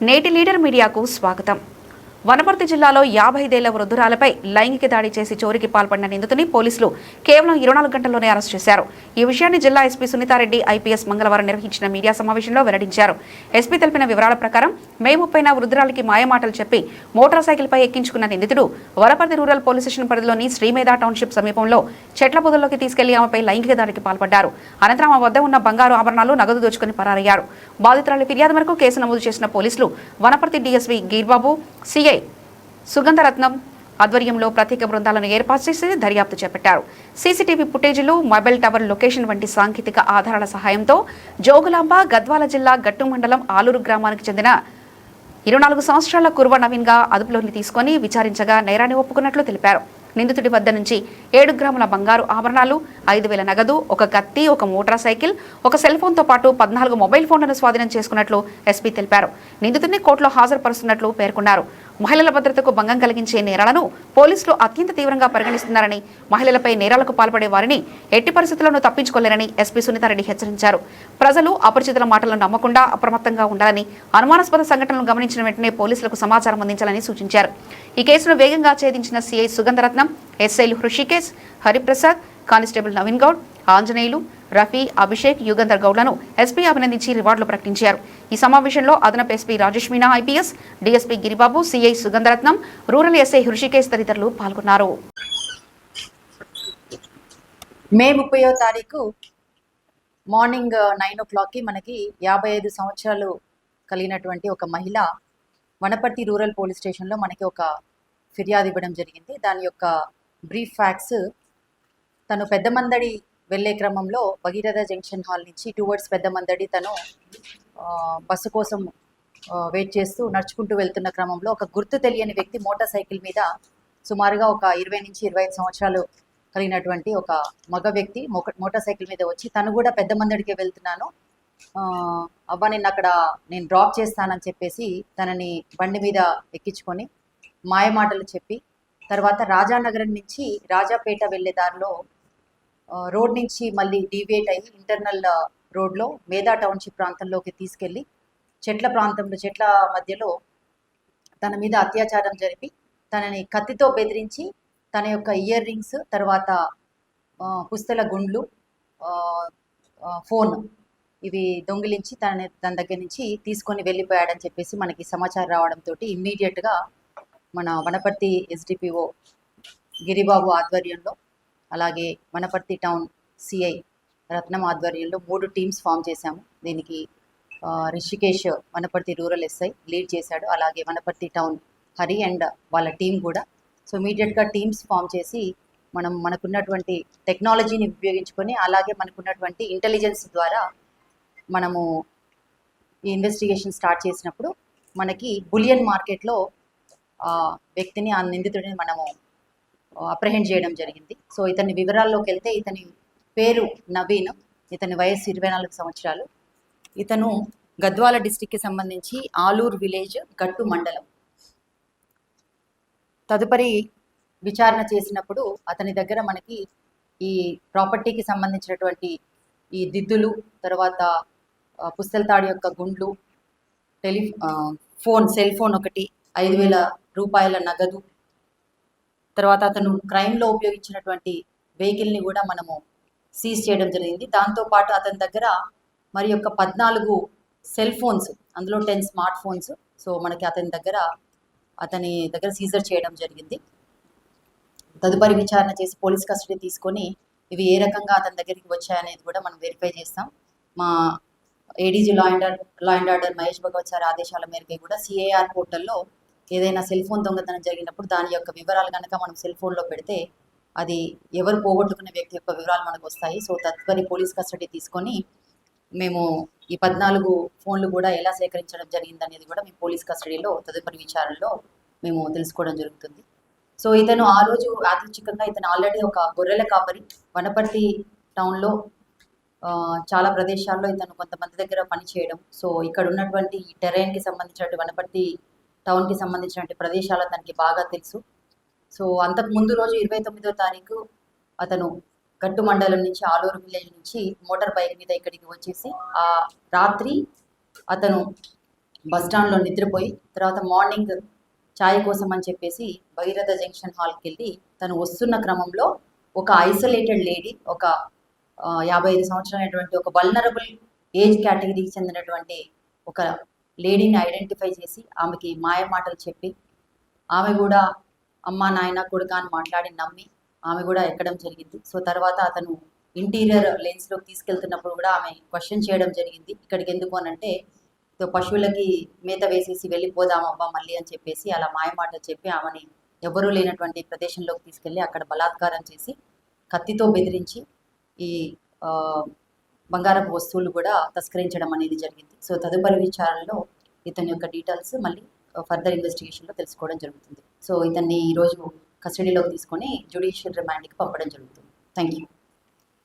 నేటి లీడర్ మీడియాకు స్వాగతం. వనపర్తి జిల్లాలో 50 వృద్ధురాలపై లైంగిక దాడి చేసి చోరీకి పాల్పడిన నిందితుని పోలీసులు కేవలం 24 గంటల్లోనే అరెస్ట్ చేశారు. ఈ విషయాన్ని జిల్లా ఎస్పీ సునీతారెడ్డి ఐపీఎస్ మంగళవారం నిర్వహించిన మీడియా సమావేశంలో వెల్లడించారు. ఎస్పీ తెలిపిన వివరాల ప్రకారం మే 30న వృద్ధురాలికి మాయమాటలు చెప్పి మోటార్ సైకిల్పై ఎక్కించుకున్న నిందితుడు వనపర్తి రూరల్ పోలీస్ స్టేషన్ పరిధిలోని శ్రీమేధ టౌన్షిప్ సమీపంలో చెట్ల పొదల్లోకి తీసుకెళ్లి ఆమెపై లైంగిక దాడికి పాల్పడ్డారు. అనంతరం ఆమె వద్ద ఉన్న బంగారు ఆభరణాలు, నగదు దోచుకుని పరారయ్యారు. బాధితురాలి ఫిర్యాదు మేరకు కేసు నమోదు చేసిన పోలీసులు వనపర్తి డీఎస్పీ గిరిబాబు, సిఐ సుగంధరత్నం ఆధ్వర్యంలో ప్రత్యేక బృందాలను ఏర్పాటు చేసి దర్యాప్తు చేపట్టారు. సీసీటీవీ ఫుటేజీలు, మొబైల్ టవర్ లొకేషన్ వంటి సాంకేతిక ఆధారాల సహాయంతో జోగులాంబ, గద్వాల జిల్లా గట్టు మండలం ఆలూరు గ్రామానికి చెందిన 24 సంవత్సరాల కుర్వ నవీన్ గా అదుపులోకి తీసుకుని విచారించగా నేరాన్ని ఒప్పుకున్నట్లు తెలిపారు. నిందితుడి వద్ద నుంచి 7 గ్రాముల బంగారు ఆభరణాలు, 5,000 నగదు, ఒక కత్తి, ఒక మోటార్ సైకిల్, ఒక సెల్ ఫోన్ తో పాటు 14 మొబైల్ ఫోన్లను స్వాధీనం చేసుకున్నట్లు ఎస్పీ తెలిపారు. నిందితుడిని కోర్టులో హాజరుపరుస్తున్నట్లు పేర్కొన్నారు. మహిళల భద్రతకు భంగం కలిగించే నేరాలను పోలీసులు అత్యంత తీవ్రంగా పరిగణిస్తున్నారని, మహిళలపై నేరాలకు పాల్పడే వారిని ఎట్టి పరిస్థితుల్లోనూ తప్పించుకోలేరని ఎస్పీ సునీతారెడ్డి హెచ్చరించారు. ప్రజలు అపరిచితుల మాటలను నమ్మకుండా అప్రమత్తంగా ఉండాలని, అనుమానాస్పద సంఘటనలను గమనించిన వెంటనే పోలీసులకు సమాచారం అందించాలని సూచించారు. ఈ కేసును వేగంగా ఛేదించిన సీఐ సుగంధరత్నం, ఎస్ఐలు హృషికేశ్, హరిప్రసాద్, కానిస్టేబుల్ నవీన్ గౌడ్, ఆంజనేయులు, రఫీ, అభిషేక్, యుగంధర్ గౌడ్లను ఎస్పీ అభినందించి రివార్డులు ప్రకటించారు. ఈ సమావేశంలో అదనపు SP Rajesh Meena IPS, DSP Giribabu, CI Sugandharatnam, rural SI Hrishikesh తదితరులు పాల్గొన్నారు. మే 30వ తారీఖు మార్నింగ్ 9 o'clockకి మనకి 55 సంవత్సరాలు కలిగినటువంటి ఒక మహిళ వనపర్తి రూరల్ పోలీస్ స్టేషన్లో మనకి ఒక ఫిర్యాదు ఇవ్వడం జరిగింది. దాని యొక్క బ్రీఫ్ ఫ్యాక్ట్స్, తను పెద్దమందడి వెళ్ళే క్రమంలో భగీరథ జంక్షన్ హాల్ నుంచి టువర్డ్స్ పెద్దమందడి తను బస్సు కోసం వెయిట్ చేస్తూ నడుచుకుంటూ వెళ్తున్న క్రమంలో ఒక గుర్తు తెలియని వ్యక్తి మోటార్ సైకిల్ మీద సుమారుగా ఒక 20 నుంచి 25 సంవత్సరాలు కలిగినటువంటి ఒక మగ వ్యక్తి మోటార్ సైకిల్ మీద వచ్చి, తను కూడా పెద్దమందడికి వెళ్తున్నాను, అవ్వ నేను డ్రాప్ చేస్తానని చెప్పేసి తనని బండి మీద ఎక్కించుకొని మాయమాటలు చెప్పి, తర్వాత రాజానగరం నుంచి రాజాపేట వెళ్ళే దారిలో రోడ్ నుంచి మళ్ళీ డీవియేట్ అయ్యి ఇంటర్నల్ రోడ్లో మేధా టౌన్షిప్ ప్రాంతంలోకి తీసుకెళ్ళి చెట్ల మధ్యలో తన మీద అత్యాచారం జరిపి తనని కత్తితో బెదిరించి తన యొక్క ఇయర్ రింగ్స్, తర్వాత పుస్తల గుండ్లు, ఫోన్ ఇవి దొంగిలించి తన దగ్గర నుంచి తీసుకొని వెళ్ళిపోయాడని చెప్పేసి మనకి సమాచారం రావడంతో ఇమ్మీడియట్గా మన వనపర్తి ఎస్డిపిఓ గిరిబాబు ఆధ్వర్యంలో, అలాగే వనపర్తి టౌన్ సిఐ రత్నం ఆధ్వర్యంలో 3 టీమ్స్ ఫామ్ చేశాము. దీనికి Rishikesh Wanaparthy rural SI lead చేశాడు, అలాగే వనపర్తి టౌన్ హరి అండ్ వాళ్ళ టీం కూడా. సో ఇమీడియట్గా టీమ్స్ ఫామ్ చేసి మనకున్నటువంటి టెక్నాలజీని ఉపయోగించుకొని, అలాగే మనకున్నటువంటి ఇంటెలిజెన్స్ ద్వారా మనము ఈ ఇన్వెస్టిగేషన్ స్టార్ట్ చేసినప్పుడు మనకి బులియన్ మార్కెట్లో వ్యక్తిని, ఆ నిందితుడిని మనము అప్రహెండ్ చేయడం జరిగింది. సో ఇతని వివరాల్లోకి వెళ్తే, ఇతని పేరు నవీన్, ఇతని వయసు 24 సంవత్సరాలు. ఇతను గద్వాల డిస్టిక్కి సంబంధించి ఆలూరు విలేజ్ గట్టు మండలం. తదుపరి విచారణ చేసినప్పుడు అతని దగ్గర మనకి ఈ ప్రాపర్టీకి సంబంధించినటువంటి ఈ దిద్దులు, తర్వాత పుస్తల తాడు యొక్క గుండ్లు, సెల్ ఫోన్ ఒకటి, 5,000 రూపాయల నగదు, తర్వాత అతను క్రైమ్లో ఉపయోగించినటువంటి వెహికల్ని కూడా మనము సీజ్ చేయడం జరిగింది. దాంతోపాటు అతని దగ్గర మరి యొక్క 14 సెల్ ఫోన్స్, అందులో 10 స్మార్ట్ ఫోన్స్, సో మనకి అతని దగ్గర సీజర్ చేయడం జరిగింది. తదుపరి విచారణ చేసి పోలీస్ కస్టడీ తీసుకొని ఇవి ఏ రకంగా అతని దగ్గరికి వచ్చాయనేది కూడా మనం వెరిఫై చేస్తాం. మా ADG law and order Mahesh Bhagwat sir ఆదేశాల మేరకు కూడా సిఐఆర్ పోర్టల్లో ఏదైనా సెల్ ఫోన్ దొంగతనం జరిగినప్పుడు దాని యొక్క వివరాలు కనుక మనం సెల్ ఫోన్లో పెడితే అది ఎవరు పోగొట్టుకున్న వ్యక్తి యొక్క వివరాలు మనకు వస్తాయి. సో తదుపరి పోలీస్ కస్టడీ తీసుకొని మేము ఈ 14 ఫోన్లు కూడా ఎలా సేకరించడం జరిగింది అనేది కూడా మేము పోలీస్ కస్టడీలో తదుపరి విచారణలో మేము తెలుసుకోవడం జరుగుతుంది. సో ఇతను ఆ రోజు యాదృచ్ఛికంగా ఇతను ఆల్రెడీ ఒక గొర్రెల కాపరి, వనపర్తి టౌన్లో చాలా ప్రదేశాల్లో ఇతను కొంతమంది దగ్గర పని చేయడం. సో ఇక్కడ ఉన్నటువంటి ఈ టెరైన్కి సంబంధించినటువంటి వనపర్తి టౌన్కి సంబంధించినటువంటి ప్రదేశాలు తనకి బాగా తెలుసు. సో అంతకు ముందు రోజు 29వ తారీఖు అతను గట్టు మండలం నుంచి ఆలూరు విలేజ్ నుంచి మోటార్ బైక్ మీద ఇక్కడికి వచ్చేసి ఆ రాత్రి అతను బస్ స్టాండ్లో నిద్రపోయి తర్వాత మార్నింగ్ ఛాయ్ కోసం అని చెప్పేసి భగీరథ జంక్షన్ హాల్కి వెళ్ళి తను వస్తున్న క్రమంలో ఒక ఐసోలేటెడ్ లేడీ, ఒక 55 సంవత్సరాలైనటువంటి ఒక వల్నరబుల్ ఏజ్ కేటగిరీకి చెందినటువంటి ఒక లేడీని ఐడెంటిఫై చేసి ఆమెకి మాయ మాటలు చెప్పి ఆమె కూడా అమ్మ నాయన కొడుక అని మాట్లాడి నమ్మి ఆమె కూడా ఎక్కడం జరిగింది. సో తర్వాత అతను ఇంటీరియర్ లేన్స్లోకి తీసుకెళ్తున్నప్పుడు కూడా ఆమె క్వశ్చన్ చేయడం జరిగింది. ఇక్కడికి ఎందుకు అని అంటే పశువులకి మేత వేసేసి వెళ్ళిపోదామబ్బా మళ్ళీ అని చెప్పేసి అలా మాయ మాటలు చెప్పి ఆమెని ఎవరూ లేనటువంటి ప్రదేశంలోకి తీసుకెళ్ళి అక్కడ బలాత్కారం చేసి కత్తితో బెదిరించి ఈ బంగారపు వస్తువులు కూడా తస్కరించడం అనేది జరిగింది. సో తదుపరి విచారణలో ఇతని యొక్క డీటెయిల్స్ మళ్ళీ ఫర్దర్ ఇన్వెస్టిగేషన్లో తెలుసుకోవడం జరుగుతుంది. సో ఇతన్ని ఈరోజు కస్టడీలోకి తీసుకొని జ్యుడిషియల్ రిమాండ్కి పంపడం జరుగుతుంది. Thank you.